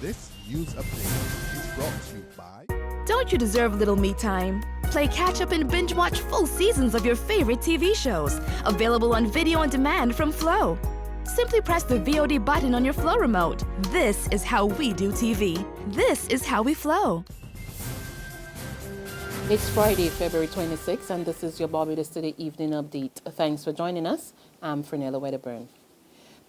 This news update is brought to you by... Don't you deserve a little me time? Play catch up and binge watch full seasons of your favorite TV shows. Available on video on demand from Flow. Simply press the VOD button on your Flow remote. This is how we do TV. This is how we Flow. It's Friday, February 26th, and this is your Barbados Today Evening Update. Thanks for joining us. I'm Fernella Wedderburn.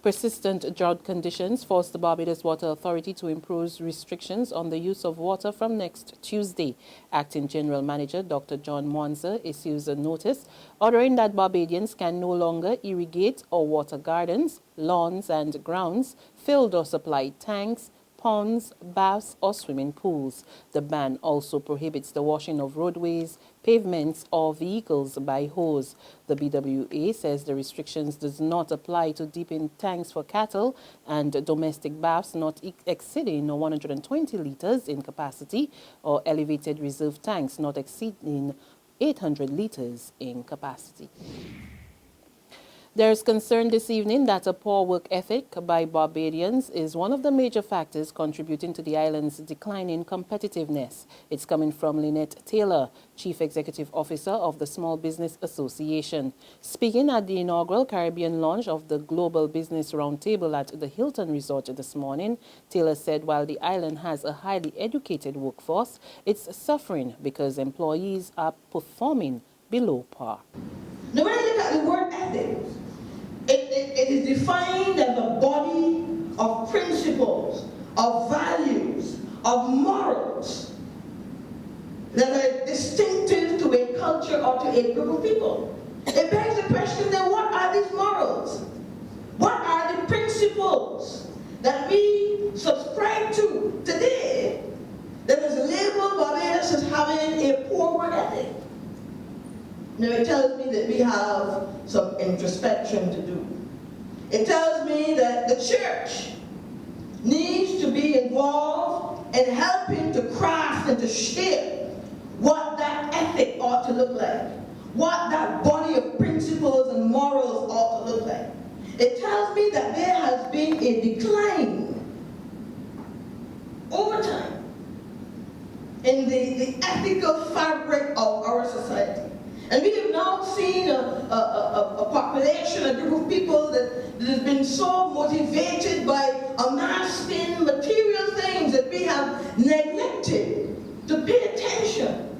Persistent drought conditions forced the Barbados Water Authority to impose restrictions on the use of water from next Tuesday. Acting General Manager Dr. John Mwanza issues a notice ordering that Barbadians can no longer irrigate or water gardens, lawns and grounds, filled or supplied tanks, ponds, baths or swimming pools. The ban also prohibits the washing of roadways, pavements or vehicles by hose. The BWA says the restrictions does not apply to deep-in tanks for cattle and domestic baths not exceeding 120 litres in capacity or elevated reserve tanks not exceeding 800 litres in capacity. There is concern this evening that a poor work ethic by Barbadians is one of the major factors contributing to the island's declining competitiveness. It's coming from Lynette Taylor, Chief Executive Officer of the Small Business Association. Speaking at the inaugural Caribbean launch of the Global Business Roundtable at the Hilton Resort this morning, Taylor said while the island has a highly educated workforce, it's suffering because employees are performing below par. Now when I look at the word ethics, it is defined as a body of principles, of values, of morals that are distinctive to a culture or to a group of people. It begs the question then, what are these morals? What are the principles that we subscribe to today that is labeled Barbados as having a poor work ethic? Now it tells me that we have some introspection to do. It tells me that the church needs to be involved in helping to craft and to shape what that ethic ought to look like, what that body of principles and morals ought to look like. It tells me that there has been a decline over time in the ethical fabric of our society. And we have now seen a population, a group of people that has been so motivated by amassing material things that we have neglected to pay attention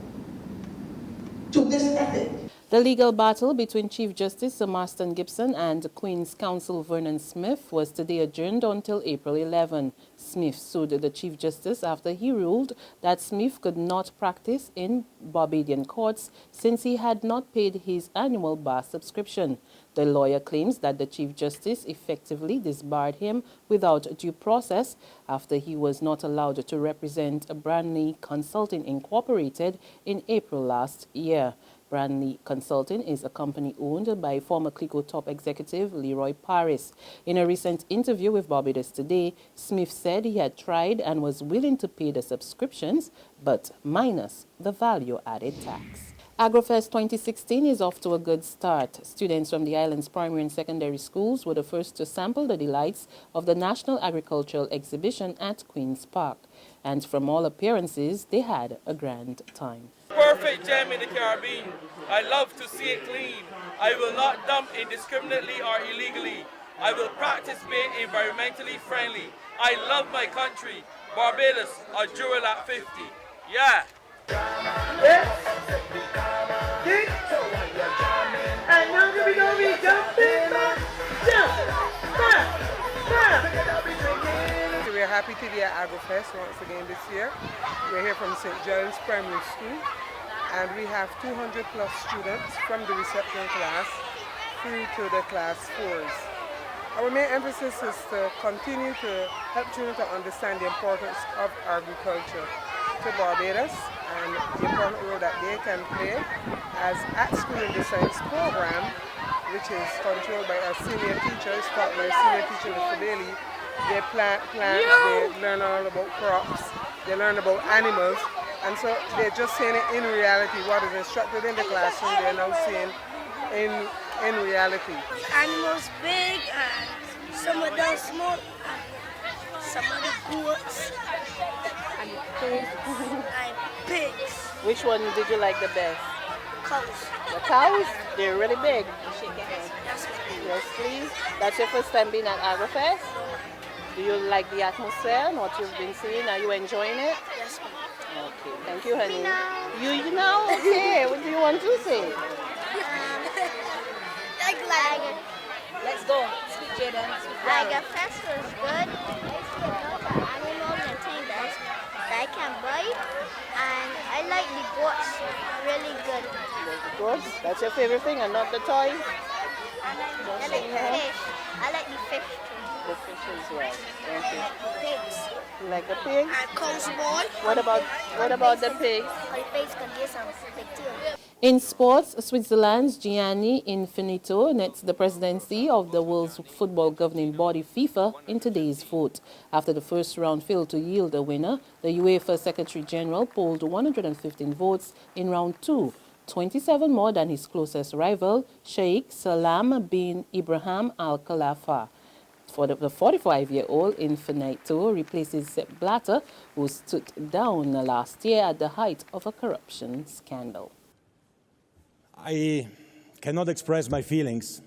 to this ethic. The legal battle between Chief Justice Sir Marston Gibson and Queen's Counsel Vernon Smith was today adjourned until April 11. Smith sued the Chief Justice after he ruled that Smith could not practice in Barbadian courts since he had not paid his annual bar subscription. The lawyer claims that the Chief Justice effectively disbarred him without due process after he was not allowed to represent Brandley Consulting Incorporated in April last year. Brandley Consulting is a company owned by former Clico top executive Leroy Paris. In a recent interview with Barbados Today, Smith said he had tried and was willing to pay the subscriptions, but minus the value-added tax. Agrofest 2016 is off to a good start. Students from the island's primary and secondary schools were the first to sample the delights of the National Agricultural Exhibition at Queen's Park. And from all appearances, they had a grand time. Perfect gem in the Caribbean. I love to see it clean. I will not dump indiscriminately or illegally. I will practice being environmentally friendly. I love my country. Barbados, a jewel at 50. Yeah. And now we're going to be jumping back. Jump back. We're happy to be at Agra Fest once again this year. We're here from St. Giles Primary School, and we have 200 plus students from the reception class through to the class 4s. Our main emphasis is to continue to help children to understand the importance of agriculture to Barbados and the important role that they can play as at school in the science program, which is controlled by our senior teachers, taught by our senior teacher, Mr. Bailey. They plant plants, they learn all about crops, they learn about animals, and so they're just seeing it in reality. What is instructed in the classroom, they're now seeing in reality. Animals big and some of them small and some of the goats and pigs. Which one did you like the best? Cows. The cows? They're really big. Yes, Yes, please. That's your first time being at Agra Fest? Do you like the atmosphere and what you've been seeing? Are you enjoying it? yes, Okay, thank you, honey. You know? Okay, what do you want to say? Let's go. Speak Jaden. Agra Fest was good. There's a lot of animals and things that I can buy. And I like the goats really good. The goats? That's your favorite thing and not the toys? I like the fish. I like the fish too. The fish as well. Thank you. Pigs. You like the pigs? And cows ball. What about the pigs? The pigs can get some big too. In sports, Switzerland's Gianni Infantino nets the presidency of the world's football governing body FIFA in today's vote. After the first round failed to yield a winner, the UEFA Secretary General polled 115 votes in round 2, 27 more than his closest rival, Sheikh Salam bin Ibrahim Al Khalifa. For the 45-year-old Infantino replaces Sepp Blatter, who stood down last year at the height of a corruption scandal. I cannot express my feelings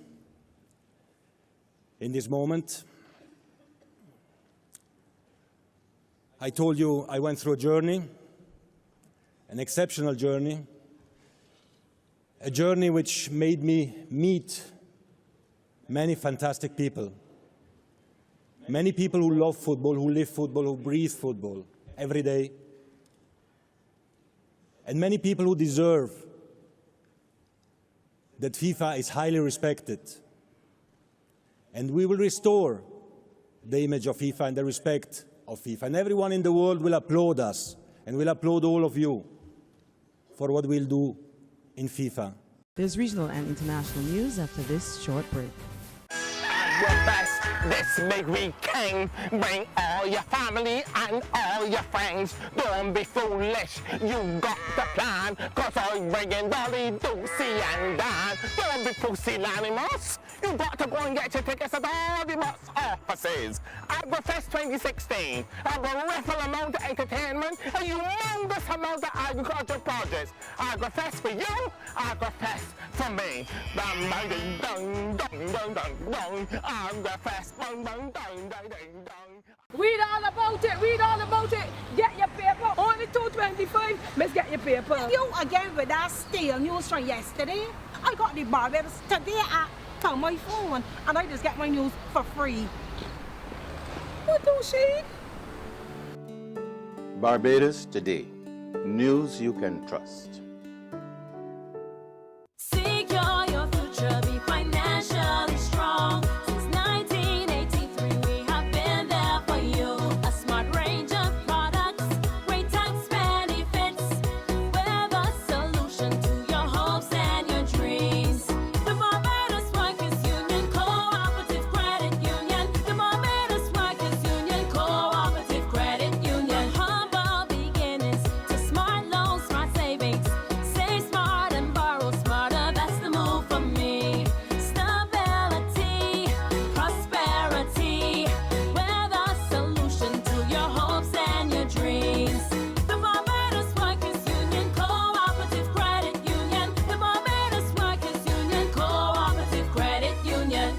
in this moment. I told you I went through a journey, an exceptional journey, a journey which made me meet many fantastic people. Many people who love football, who live football, who breathe football every day. And many people who deserve that FIFA is highly respected. And we will restore the image of FIFA and the respect of FIFA. And everyone in the world will applaud us and will applaud all of you for what we'll do in FIFA. There's regional and international news after this short break. Agrofest this big weekend. Bring all your family and all your friends. Don't be foolish, you got the plan. Cause I'm bringing Dolly, Doocy and Dan. Don't be pusillanimous. You got to go and get your tickets at all the box offices. Agrofest 2016. A bereft amount of entertainment, a humongous amount of agricultural projects. Agrofest for you, Agrofest for me. Dun dun dun dun dun dun. Agrofest dun dun dun dun dun. Read all about it, read all about it. Get your paper. Only $2.25. Let's get your paper. You again with that stale news from yesterday. I got the Barbados today on my phone and I just get my news for free. What do she? Barbados Today. News you can trust. Secure your future, be financially strong. Since 1983, we have been there for you. A smart range of products, great tax benefits. We're the solution to your hopes and your dreams. The Barbados Workers Union Cooperative Credit Union. The Barbados Workers Union Cooperative Credit Union. Humble beginnings to smart loans, smart savings. Save smart and borrow smarter, that's the move for me. Stability, prosperity, we're the solution to your hopes and your dreams. The Barbados Workers Union Cooperative Credit Union. The Barbados Workers Union Cooperative Credit Union.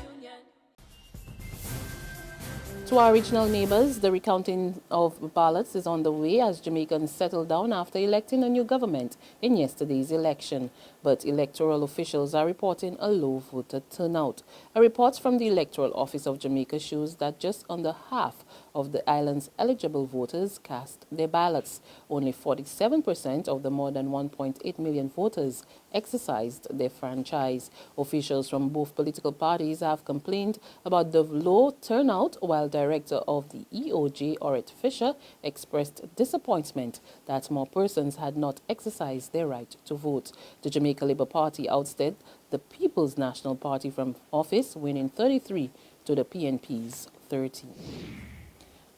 To our regional neighbors, the recounting of ballots is on the way as Jamaicans settle down after electing a new government in yesterday's election. But electoral officials are reporting a low voter turnout. A report from the Electoral Office of Jamaica shows that just under half of the island's eligible voters cast their ballots. Only 47% of the more than 1.8 million voters exercised their franchise. Officials from both political parties have complained about the low turnout, while Director of the EOJ, Orrit Fisher, expressed disappointment that more persons had not exercised their right to vote. The Jamaica Labour Party ousted the People's National Party from office, winning 33 to the PNP's 13.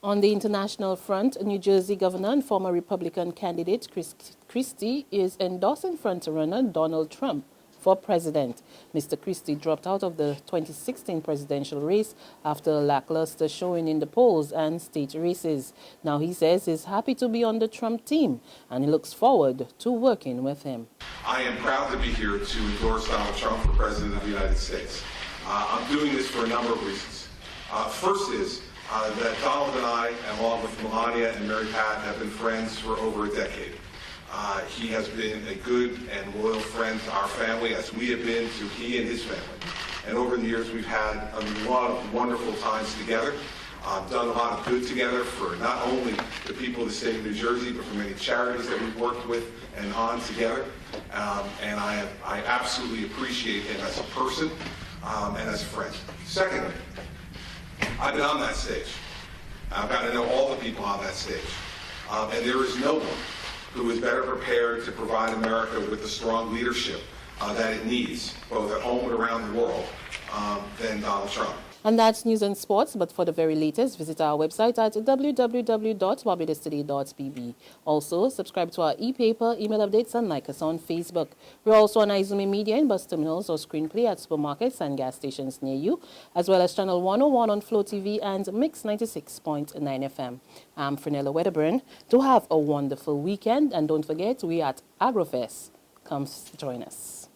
On the international front, New Jersey Governor and former Republican candidate Chris Christie is endorsing frontrunner Donald Trump for president. Mr. Christie dropped out of the 2016 presidential race after a lackluster showing in the polls and state races. Now he says he's happy to be on the Trump team and he looks forward to working with him. I am proud to be here to endorse Donald Trump for President of the United States. I'm doing this for a number of reasons. First is that Donald and I, along with Melania and Mary Pat, have been friends for over a decade. He has been a good and loyal friend to our family, as we have been to he and his family. And over the years, we've had a lot of wonderful times together, done a lot of good together for not only the people of the state of New Jersey, but for many charities that we've worked with and on together. And I absolutely appreciate him as a person and as a friend. Secondly, I've been on that stage. I've got to know all the people on that stage. And there is no one who is better prepared to provide America with the strong leadership that it needs, both at home and around the world, than Donald Trump. And that's news and sports, but for the very latest, visit our website at www.barbadostudy.bb. Also, subscribe to our e-paper, email updates, and like us on Facebook. We're also on Izumi Media in bus terminals or screenplay at supermarkets and gas stations near you, as well as Channel 101 on Flow TV and Mix 96.9 FM. I'm Frenella Wedderburn. Do have a wonderful weekend, and don't forget, we are at Agrofest. Come join us.